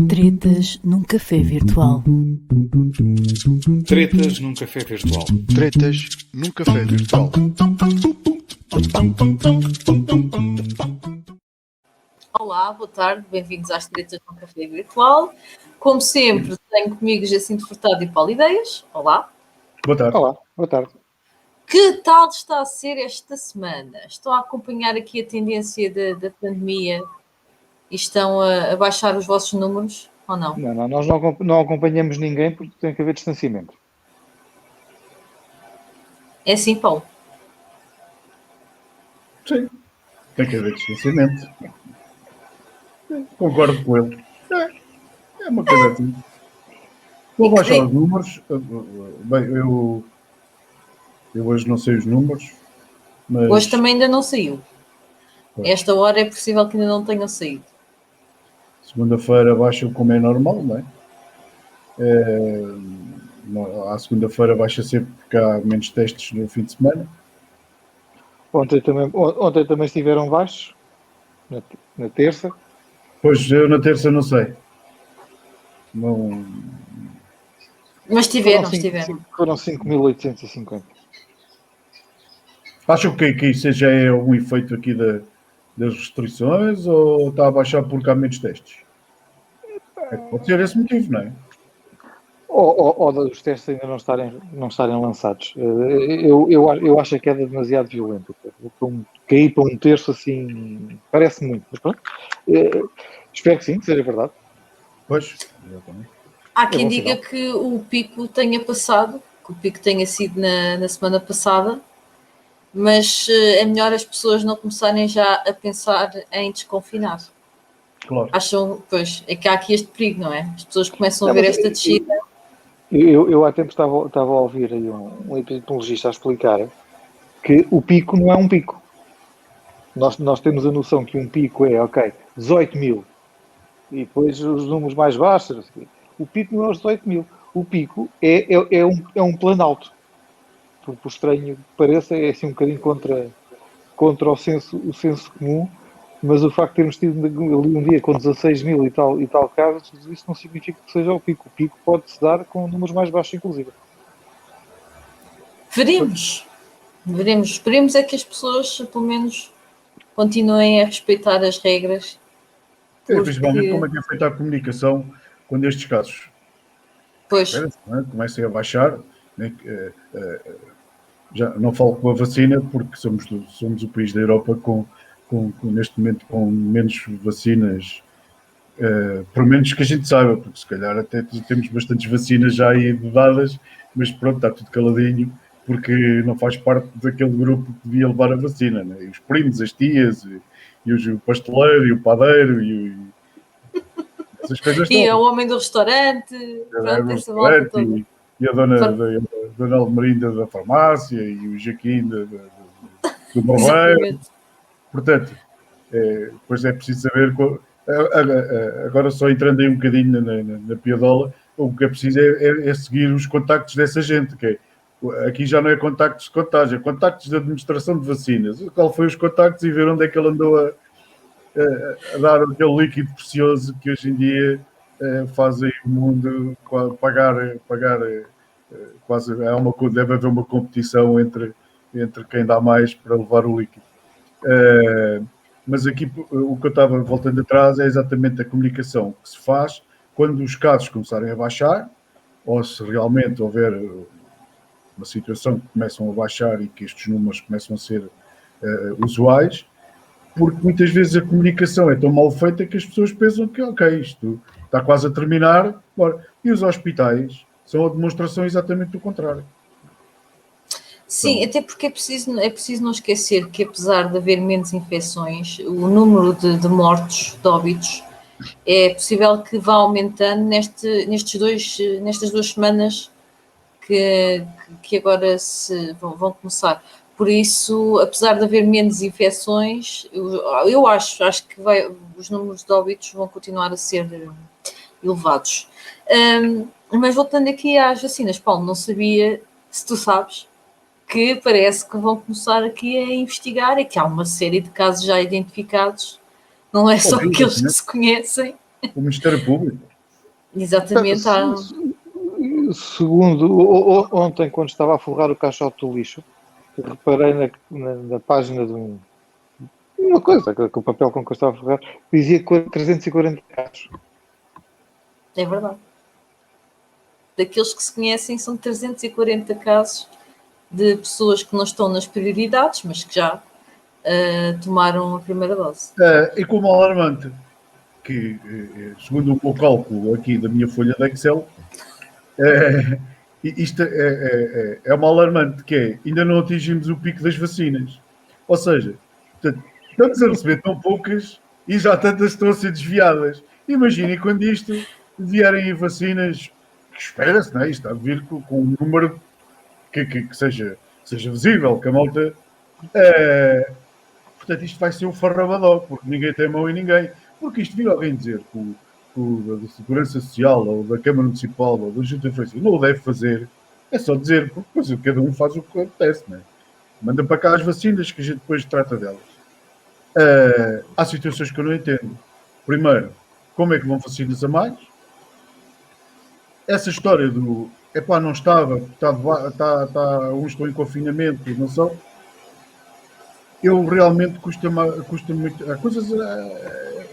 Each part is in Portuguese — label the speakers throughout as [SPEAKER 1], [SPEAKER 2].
[SPEAKER 1] Tretas num café virtual.
[SPEAKER 2] Tretas num café virtual.
[SPEAKER 3] Tretas num café virtual.
[SPEAKER 4] Olá, boa tarde, bem-vindos às Tretas num café virtual. Como sempre, tenho comigo Jacinto Furtado e Paulo Ideias. Olá.
[SPEAKER 2] Boa tarde.
[SPEAKER 5] Olá, boa tarde.
[SPEAKER 4] Que tal está a ser esta semana? Estão a acompanhar aqui a tendência da pandemia e estão a baixar os vossos números ou não?
[SPEAKER 5] Não, nós não acompanhamos ninguém porque tem que haver distanciamento.
[SPEAKER 4] É assim, Paulo?
[SPEAKER 2] Sim, tem que haver distanciamento. Concordo com ele. É uma coisa assim. Vou baixar os números. Bem, eu hoje não sei os números, mas
[SPEAKER 4] Hoje também ainda não saiu.
[SPEAKER 2] Pois.
[SPEAKER 4] Esta hora é possível que ainda não tenham saído.
[SPEAKER 2] Segunda-feira baixa como é normal, não é? À segunda-feira baixa sempre porque há menos testes no fim de semana.
[SPEAKER 5] Ontem também estiveram baixos, na terça.
[SPEAKER 2] Pois, eu na terça não sei. Não...
[SPEAKER 4] Mas tiveram.
[SPEAKER 5] Foram 5.850.
[SPEAKER 2] Acham que isso já é um efeito aqui das restrições ou está a baixar porque há menos testes? Pode ser esse motivo, não é?
[SPEAKER 5] Ou dos testes ainda não estarem lançados. Eu acho a queda demasiado violenta. Cair para um terço assim parece muito, mas pronto. Espero que sim, que seja verdade.
[SPEAKER 2] Pois, exatamente.
[SPEAKER 4] Há quem
[SPEAKER 5] bom
[SPEAKER 4] diga
[SPEAKER 5] sinal.
[SPEAKER 4] que o pico tenha passado, que o pico tenha sido na semana passada, mas é melhor as pessoas não começarem já a pensar em desconfinar.
[SPEAKER 2] Claro.
[SPEAKER 4] Acham, pois, é que há aqui este perigo, não é? As pessoas começam a ver esta descida.
[SPEAKER 5] Eu há tempo estava a ouvir aí um epidemiologista a explicar que o pico não é um pico. Nós temos a noção que um pico é, 18 mil. E depois os números mais baixos. Não sei o quê. O pico não é os 18 mil. O pico é um planalto. Por estranho que pareça, é assim um bocadinho contra o senso comum. Mas o facto de termos tido ali um dia com 16 mil e tal casos, isso não significa que seja o pico. O pico pode-se dar com números mais baixos, inclusive.
[SPEAKER 4] Veremos. Esperemos é que as pessoas, pelo menos, continuem a respeitar as regras.
[SPEAKER 2] Principalmente como é que é feita a comunicação quando estes casos
[SPEAKER 4] Pois,
[SPEAKER 2] comecem a baixar. Né? Já não falo com a vacina porque somos o país da Europa com neste momento com menos vacinas, por menos que a gente saiba, porque se calhar até temos bastantes vacinas já aí dadas, mas pronto, está tudo caladinho, porque não faz parte daquele grupo que devia levar a vacina, né? E os primos, as tias, o pasteleiro, e o padeiro, essas coisas
[SPEAKER 4] e é o
[SPEAKER 2] todas.
[SPEAKER 4] homem do restaurante, pronto,
[SPEAKER 2] O
[SPEAKER 4] essa volta toda.
[SPEAKER 2] restaurante, e a dona Almerinda da farmácia, e o Jaquim do barbeiro.
[SPEAKER 4] Exatamente.
[SPEAKER 2] Portanto, depois é preciso saber. Agora, só entrando aí um bocadinho na piadola, o que é preciso é seguir os contactos dessa gente. Aqui já não é contactos de contágio, é contactos de administração de vacinas. Qual foi os contactos e ver onde é que ele andou a dar aquele líquido precioso que hoje em dia faz aí o mundo pagar quase. Deve haver uma competição entre quem dá mais para levar o líquido. Mas aqui o que eu estava voltando atrás é exatamente a comunicação que se faz quando os casos começarem a baixar, ou se realmente houver uma situação que começam a baixar e que estes números começam a ser usuais, porque muitas vezes a comunicação é tão mal feita que as pessoas pensam que isto está quase a terminar, bora. E os hospitais são a demonstração exatamente do contrário.
[SPEAKER 4] Sim, até porque é preciso não esquecer que, apesar de haver menos infecções, o número de mortos, de óbitos, é possível que vá aumentando nestas 2 semanas que agora vão começar. Por isso, apesar de haver menos infecções, eu acho que os números de óbitos vão continuar a ser elevados. Mas voltando aqui às vacinas, Paulo, não sabia se tu sabes que parece que vão começar aqui a investigar e que há uma série de casos já identificados, não é só aqueles que se conhecem.
[SPEAKER 2] O Ministério Público.
[SPEAKER 4] Exatamente.
[SPEAKER 5] Segundo, ontem, quando estava a forrar o caixote do lixo, reparei na página de uma coisa, que o papel com que eu estava a forrar, dizia 340 casos.
[SPEAKER 4] É verdade. Daqueles que se conhecem, são 340 casos de pessoas que não estão nas prioridades, mas que já tomaram a primeira dose.
[SPEAKER 2] E como alarmante, que segundo o meu cálculo aqui da minha folha de Excel, isto é uma alarmante, que é, ainda não atingimos o pico das vacinas. Ou seja, portanto, estamos a receber tão poucas e já tantas estão a ser desviadas. Imaginem quando isto vierem vacinas, que espera-se, não é? Isto está a vir com um número que seja visível, que a malta... portanto, isto vai ser um farrabadó, porque ninguém tem mão em ninguém. Porque isto vir alguém dizer que da Segurança Social, ou da Câmara Municipal, ou da Junta de Freguesia não o deve fazer, é só dizer, porque depois cada um faz o que acontece, não é? Manda para cá as vacinas que a gente depois trata delas. Há situações que eu não entendo. Primeiro, como é que vão vacinas a mais? Essa história do não estava, uns estão em confinamento, não são. Eu realmente custa muito a coisas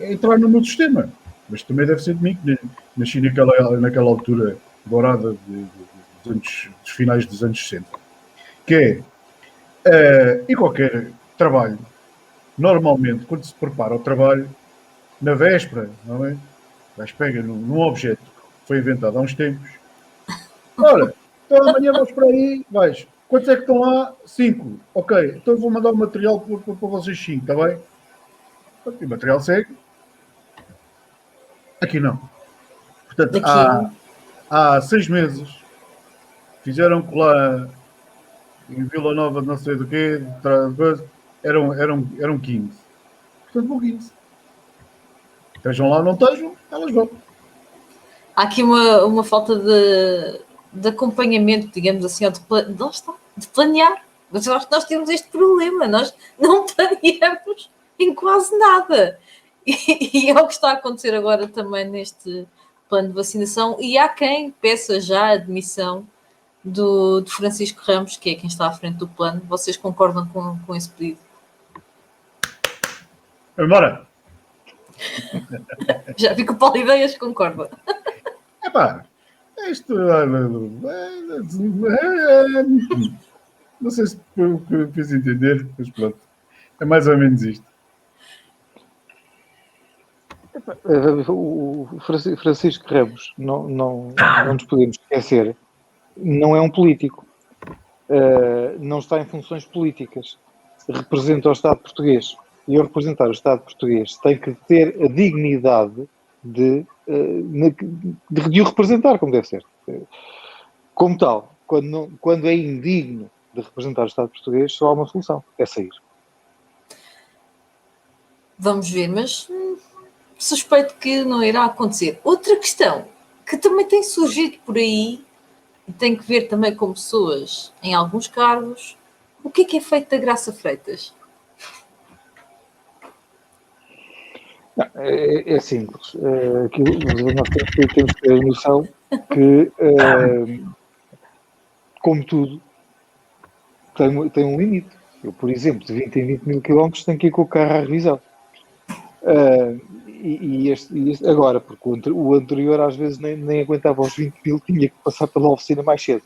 [SPEAKER 2] entrar no meu sistema. Mas também deve ser de mim, que nasci naquela altura dourada dos finais dos anos 60. Que é, em qualquer trabalho, normalmente, quando se prepara o trabalho, na véspera, não é? Vais pega num objeto que foi inventado há uns tempos. Ora, então amanhã vamos para aí, vais. Quantos é que estão lá? 5. Ok, então vou mandar o material para vocês 5, está bem? E o material segue. Aqui não. Portanto, há 6 meses fizeram que lá em Vila Nova, não sei do quê, eram 15. Portanto, vão 15. Estejam lá ou não estejam, elas vão.
[SPEAKER 4] Há aqui uma falta de acompanhamento, digamos assim, ou de planear. Mas eu acho que nós temos este problema, nós não planeamos em quase nada. E é o que está a acontecer agora também neste plano de vacinação. E há quem peça já a admissão do Francisco Ramos, que é quem está à frente do plano. Vocês concordam com esse pedido?
[SPEAKER 2] Embora!
[SPEAKER 4] Já vi que o Paulo Ideias concorda.
[SPEAKER 2] Epá, isto... Não sei se foi o que eu fiz entender, mas pronto. É mais ou menos isto.
[SPEAKER 5] O Francisco Ramos, não nos podemos esquecer, não é um político. Não está em funções políticas. Representa o Estado português. E ao representar o Estado português tem que ter a dignidade de o representar como deve ser. Como tal, quando é indigno de representar o Estado português, só há uma solução, é sair.
[SPEAKER 4] Vamos ver, mas suspeito que não irá acontecer. Outra questão que também tem surgido por aí e tem que ver também com pessoas em alguns cargos, o que é feito da Graça Freitas?
[SPEAKER 5] Não, é simples. Nós temos que ter a noção que, como tudo, tem um limite. Eu, por exemplo, de 20 em 20 mil quilómetros tenho que ir com o carro à revisão. E este agora, porque o anterior às vezes nem aguentava os 20 mil, tinha que passar pela oficina mais cedo.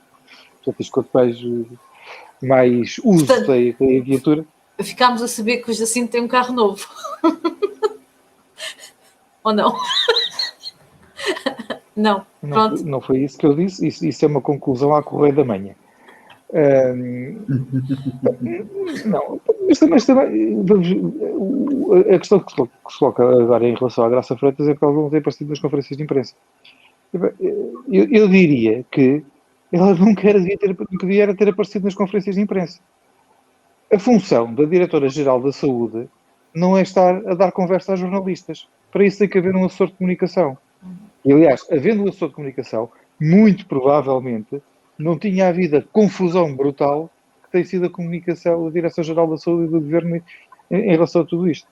[SPEAKER 5] Portanto, isto quanto mais uso tem a viatura.
[SPEAKER 4] Ficámos a saber que o Jacinto tem um carro novo. Ou não? Não. Pronto.
[SPEAKER 5] Não foi isso que eu disse. Isso é uma conclusão à correia da manhã. Não, mas também a questão que se coloca agora em relação à Graça Freitas é que ela não tem aparecido nas conferências de imprensa. Eu diria que ela nunca devia ter aparecido nas conferências de imprensa. A função da Diretora-Geral da Saúde não é estar a dar conversa a jornalistas. Para isso tem que haver um assessor de comunicação. E, aliás, havendo um assessor de comunicação, muito provavelmente não tinha havido a confusão brutal que tem sido a comunicação da Direção-Geral da Saúde e do Governo em relação a tudo isto.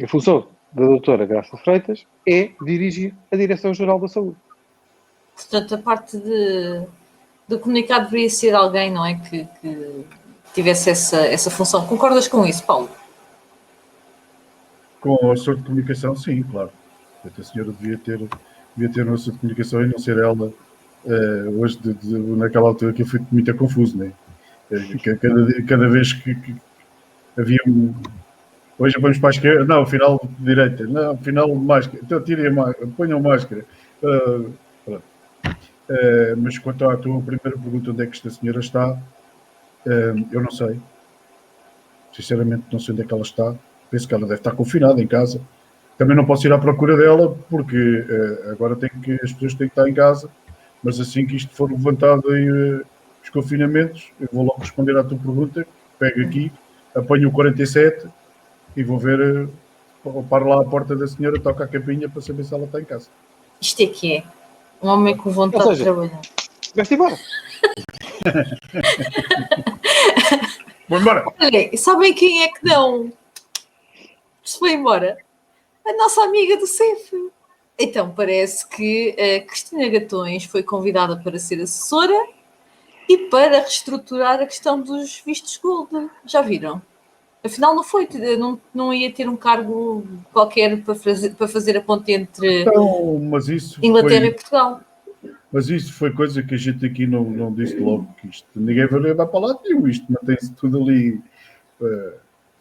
[SPEAKER 5] A função da doutora Graça Freitas é dirigir a Direção-Geral da Saúde.
[SPEAKER 4] Portanto, a parte de comunicar deveria ser alguém, não é? Que tivesse essa função. Concordas com isso, Paulo?
[SPEAKER 2] Com o assessor de comunicação, sim, claro. Portanto, a senhora devia ter um assessor de comunicação e não ser ela, hoje, naquela altura que eu fui muito confuso, né? Cada vez que havia um. Hoje vamos para a esquerda, não, afinal de direita, não, afinal de máscara, então tirem a máscara, ponham máscara. Pronto. Mas quanto à tua primeira pergunta, onde é que esta senhora está, eu não sei. Sinceramente, não sei onde é que ela está. Penso que ela deve estar confinada em casa. Também não posso ir à procura dela, porque agora as pessoas têm que estar em casa, mas assim que isto for levantado aí, os confinamentos, eu vou logo responder à tua pergunta, pego aqui, apanho o 47 e vou ver, paro lá à porta da senhora, toco a capinha para saber se ela está em casa.
[SPEAKER 4] Isto é que é. Um homem com vontade de trabalhar.
[SPEAKER 5] Vai-te embora.
[SPEAKER 2] Vou embora!
[SPEAKER 4] Olha, sabem quem é que não se foi embora? A nossa amiga do CEF. Então, parece que a Cristina Gatões foi convidada para ser assessora e para reestruturar a questão dos vistos gold. Já viram? Afinal, não ia ter um cargo qualquer para fazer a ponte entre
[SPEAKER 2] Então, mas isso
[SPEAKER 4] Inglaterra e Portugal.
[SPEAKER 2] Mas isso foi coisa que a gente aqui não disse logo, que isto ninguém vai para lá nenhum, isto mantém-se tudo ali.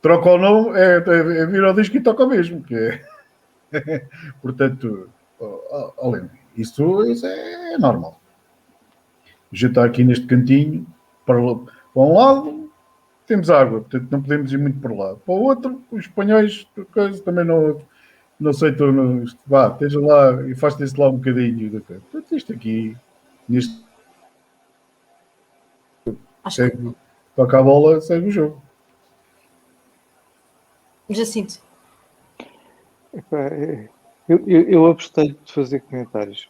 [SPEAKER 2] Troca ou não, é vir ao disco e toca o mesmo, que é. Portanto, além isso é normal. A gente está aqui neste cantinho, para um lado temos água, portanto não podemos ir muito para lá. Para o outro, os espanhóis também não sei, vá, esteja lá e afastem-se lá um bocadinho. Portanto, isto aqui, neste. Segue, toca a bola, segue o jogo.
[SPEAKER 4] Jacinto.
[SPEAKER 5] Eu abstenho de fazer comentários.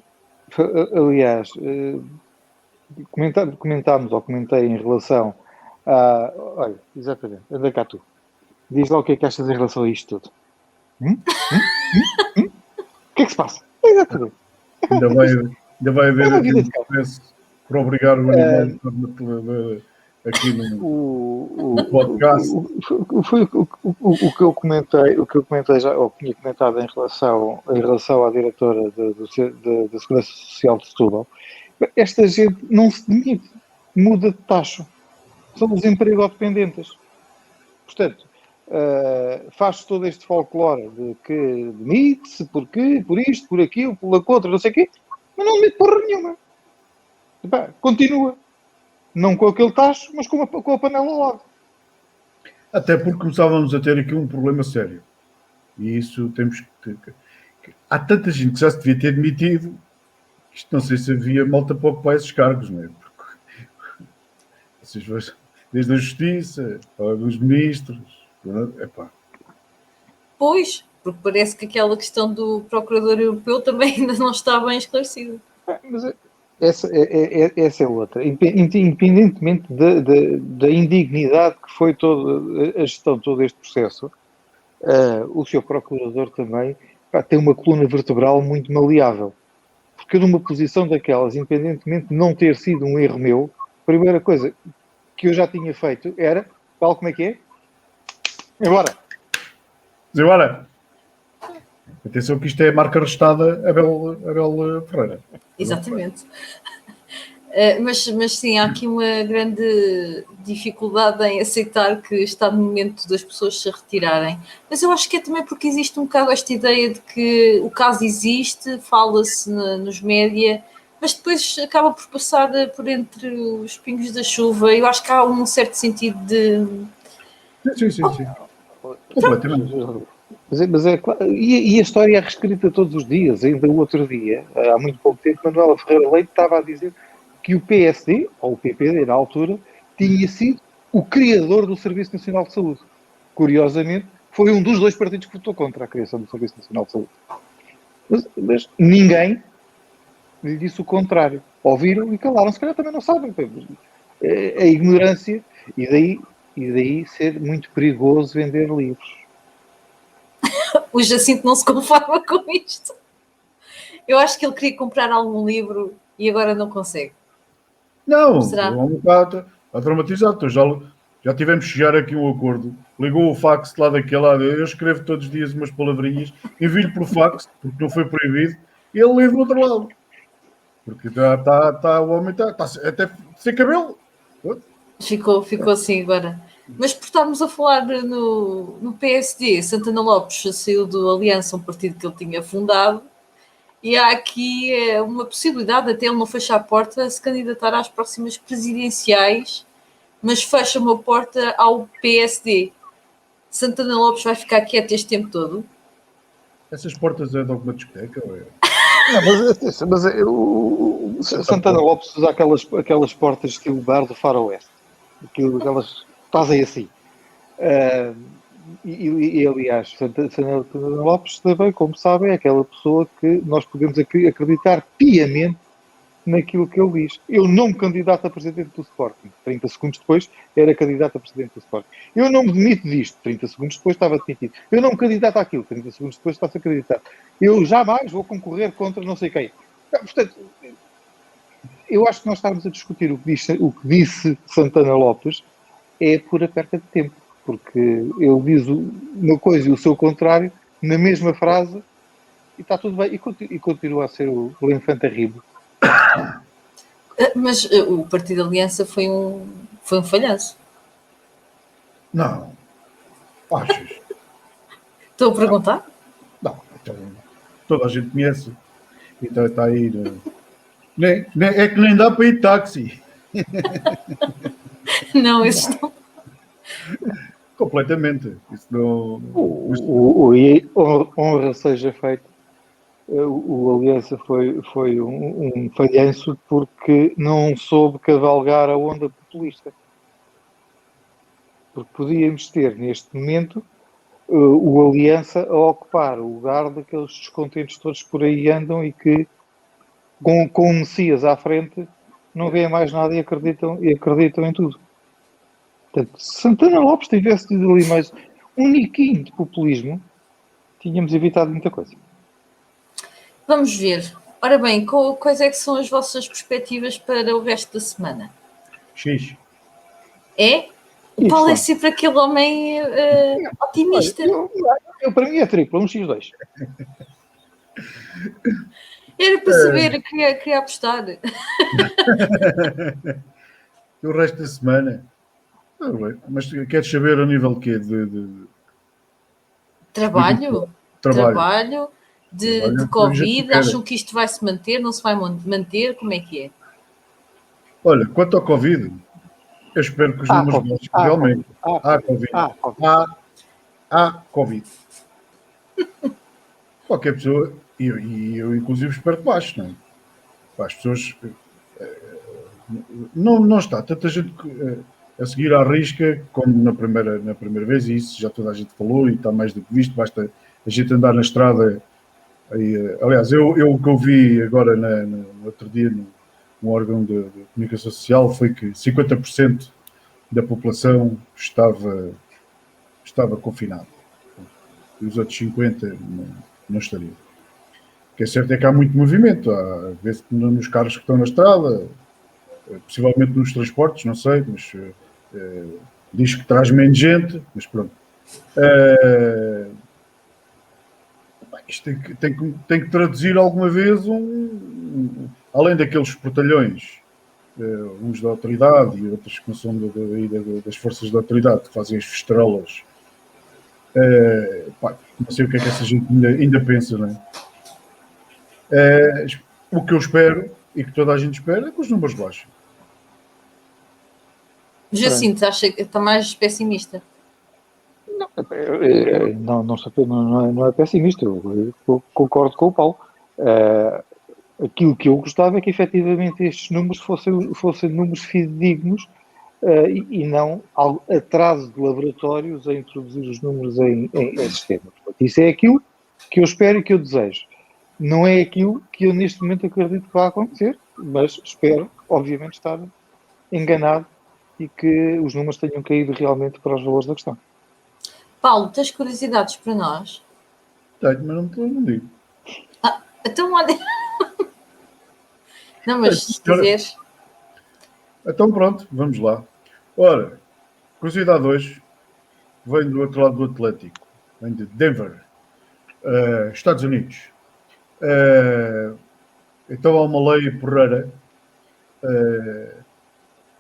[SPEAKER 5] Aliás, comentámos ou comentei em relação a. Olha, exatamente, anda cá tu. Diz lá o que é que achas em relação a isto tudo. O que é que se passa? Exatamente.
[SPEAKER 2] Ainda vai haver aqui um processo para obrigar o animal aqui no podcast.
[SPEAKER 5] O que eu comentei já, ou tinha comentado em relação à diretora da Segurança Social de Setúbal, esta gente não se demite, muda de taxa. São os emprego-dependentes. Portanto, faz todo este folclore de que demite-se, porquê, por isto, por aquilo, pela contra, não sei o quê, mas não demite porra nenhuma. Epá, continua. Não com aquele tacho, mas com a panela ao lado.
[SPEAKER 2] Até porque começávamos a ter aqui um problema sério. E isso temos que... Há tanta gente que já se devia ter demitido, isto não sei se havia malta para ocupar esses cargos, não é? Porque vocês vejam, desde a Justiça, os ministros... Epá.
[SPEAKER 4] Pois, porque parece que aquela questão do Procurador Europeu também ainda não está bem esclarecida.
[SPEAKER 5] Mas essa é outra. Independentemente da indignidade que foi toda a gestão de todo este processo, o Sr. Procurador também tem uma coluna vertebral muito maleável. Porque numa posição daquelas, independentemente de não ter sido um erro meu, a primeira coisa que eu já tinha feito era, Paulo, como é que é? Embora!
[SPEAKER 2] Atenção que isto é a marca restada Abel Ferreira.
[SPEAKER 4] Exatamente. Mas sim, há aqui uma grande dificuldade em aceitar que está no momento das pessoas se retirarem. Mas eu acho que é também porque existe um bocado esta ideia de que o caso existe, fala-se nos média, mas depois acaba por passar por entre os pingos da chuva. Eu acho que há um certo sentido de...
[SPEAKER 2] Sim. Completamente.
[SPEAKER 5] Mas é claro, e a história é reescrita todos os dias. Ainda o outro dia, há muito pouco tempo, Manuela Ferreira Leite estava a dizer que o PSD, ou o PPD na altura, tinha sido o criador do Serviço Nacional de Saúde. Curiosamente, foi um dos dois partidos que votou contra a criação do Serviço Nacional de Saúde. Mas ninguém lhe disse o contrário. Ouviram e calaram. Se calhar também não sabem. A ignorância, e daí ser muito perigoso vender livros.
[SPEAKER 4] O Jacinto não se conforma com isto. Eu acho que ele queria comprar algum livro e agora não consegue.
[SPEAKER 2] Não,
[SPEAKER 4] Será?
[SPEAKER 2] o homem está traumatizado. Então já tivemos que chegar aqui a um acordo. Ligou o fax de lá daquele lado. Eu escrevo todos os dias umas palavrinhas, envio-lhe por fax, porque não foi proibido, e ele lê do outro lado. Porque o homem está até sem cabelo.
[SPEAKER 4] Ficou assim agora. Mas por estarmos a falar no PSD, Santana Lopes saiu do Aliança, um partido que ele tinha fundado, e há aqui uma possibilidade, até ele não fecha a porta, a se candidatar às próximas presidenciais, mas fecha uma porta ao PSD. Santana Lopes vai ficar quieto este tempo todo?
[SPEAKER 2] Essas portas é de alguma discoteca? Ou é?
[SPEAKER 5] Não, mas o Santana Lopes usa aquelas portas estilo bar do faroeste. Aquelas fazem assim. Aliás, Santana Lopes também, como sabem, é aquela pessoa que nós podemos acreditar piamente naquilo que ele diz. Eu não me candidato a presidente do Sporting. 30 segundos depois era candidato a presidente do Sporting. Eu não me demito disto. 30 segundos depois estava demitido. Eu não me candidato àquilo. 30 segundos depois está-se acreditado. Eu jamais vou concorrer contra não sei quem. Portanto, eu acho que nós estamos a discutir o que disse Santana Lopes é pura perca de tempo. Porque ele diz uma coisa e o seu contrário na mesma frase e está tudo bem. E continua a ser o Infante Ribo.
[SPEAKER 4] Mas o Partido Aliança foi um falhanço.
[SPEAKER 2] Não. Achas?
[SPEAKER 4] Estou a perguntar?
[SPEAKER 2] Não. Então, toda a gente conhece. Então está aí. É que nem dá para ir de táxi.
[SPEAKER 4] Não, esses não.
[SPEAKER 2] Completamente. Isso não.
[SPEAKER 5] Honra seja feita. O Aliança foi um falhanço porque não soube cavalgar a onda populista. Porque podíamos ter, neste momento, o Aliança a ocupar o lugar daqueles descontentes todos que por aí andam e que, com o Messias à frente, não veem mais nada e acreditam em tudo. Portanto, se Santana Lopes tivesse tido ali mais um niquinho de populismo, tínhamos evitado muita coisa.
[SPEAKER 4] Vamos ver. Ora bem, quais é que são as vossas perspectivas para o resto da semana?
[SPEAKER 2] X.
[SPEAKER 4] É? O Paulo é sempre aquele homem otimista.
[SPEAKER 5] Eu, para mim é triplo, 1x2.
[SPEAKER 4] Era para saber, queria apostar.
[SPEAKER 2] O resto da semana. Mas queres saber a nível de quê?
[SPEAKER 4] Trabalho?
[SPEAKER 2] Trabalho.
[SPEAKER 4] De Covid? Acham que isto vai se manter? Não se vai manter? Como é que é?
[SPEAKER 2] Olha, quanto ao Covid, eu espero que os números baixem realmente. Há Covid. Há Covid. Qualquer pessoa, e eu inclusive espero que baixe, não é? As pessoas. Não está tanta gente a seguir à risca como na primeira vez, e isso já toda a gente falou e está mais do que visto, basta a gente andar na estrada. Aliás, o que eu vi agora no outro dia no órgão de comunicação social foi que 50% da população estava confinada. E os outros 50% não estariam. O que é certo é que há muito movimento. Há vezes nos carros que estão na estrada, possivelmente nos transportes, não sei, mas diz que traz menos gente, mas pronto. Isto tem que traduzir alguma vez além daqueles portalhões, uns da autoridade e outros que não são das forças da autoridade, que fazem as fistrelas. Não sei o que é que essa gente ainda pensa, não é? O que eu espero e que toda a gente espera é que os números baixem.
[SPEAKER 4] Jacinto, acha que está mais pessimista?
[SPEAKER 5] Não é pessimista, eu concordo com o Paulo. Aquilo que eu gostava é que efetivamente estes números fossem números fidedignos e não atraso de laboratórios a introduzir os números em sistemas. Isso é aquilo que eu espero e que eu desejo. Não é aquilo que eu neste momento acredito que vai acontecer, mas espero, obviamente, estar enganado e que os números tenham caído realmente para os valores da questão.
[SPEAKER 4] Paulo, tens curiosidades para nós?
[SPEAKER 2] Tenho, mas não digo.
[SPEAKER 4] Então, olha. Não, mas se quiseres.
[SPEAKER 2] Então pronto, vamos lá. Ora, curiosidade hoje vem do outro lado do Atlântico, vem de Denver, Estados Unidos. Então há uma lei porreira.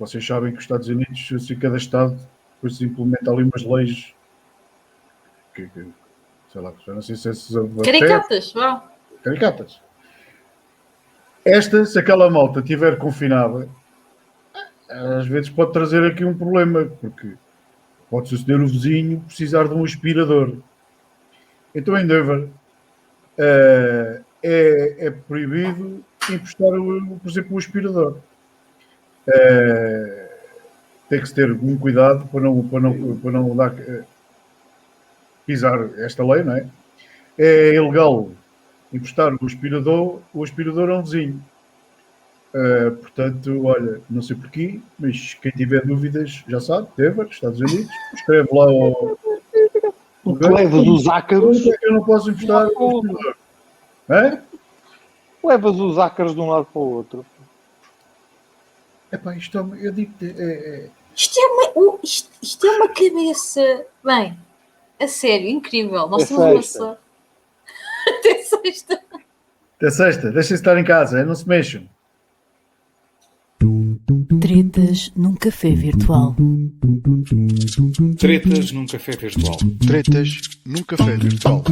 [SPEAKER 2] Vocês sabem que os Estados Unidos, assim, cada Estado depois se implementa ali umas leis que sei lá, já não sei se
[SPEAKER 4] Caricatas, vá.
[SPEAKER 2] caricatas. Esta, se aquela malta estiver confinada, às vezes pode trazer aqui um problema, porque pode suceder o vizinho precisar de um aspirador. Então em Denver é proibido emprestar, por exemplo, o aspirador. Tem que se ter um cuidado para não dar, pisar esta lei, não é? É ilegal emprestar o aspirador a um vizinho. Portanto, olha, não sei porquê, mas quem tiver dúvidas já sabe, Denver, Estados Unidos, escreve lá ao.
[SPEAKER 5] Tu levas os ácaros.
[SPEAKER 2] Como é que eu não posso emprestar o aspirador? É?
[SPEAKER 5] Levas os ácaros de um lado para o outro.
[SPEAKER 2] Epá, isto eu digo.
[SPEAKER 4] Isto é uma cabeça. Bem, a sério, incrível. Nós
[SPEAKER 5] É
[SPEAKER 4] temos uma
[SPEAKER 5] sexta.
[SPEAKER 4] só. Até sexta.
[SPEAKER 2] Até sexta, deixem-se estar em casa, não se mexam.
[SPEAKER 1] Tretas num café virtual.
[SPEAKER 6] Tretas num café virtual.
[SPEAKER 3] Tretas num café virtual.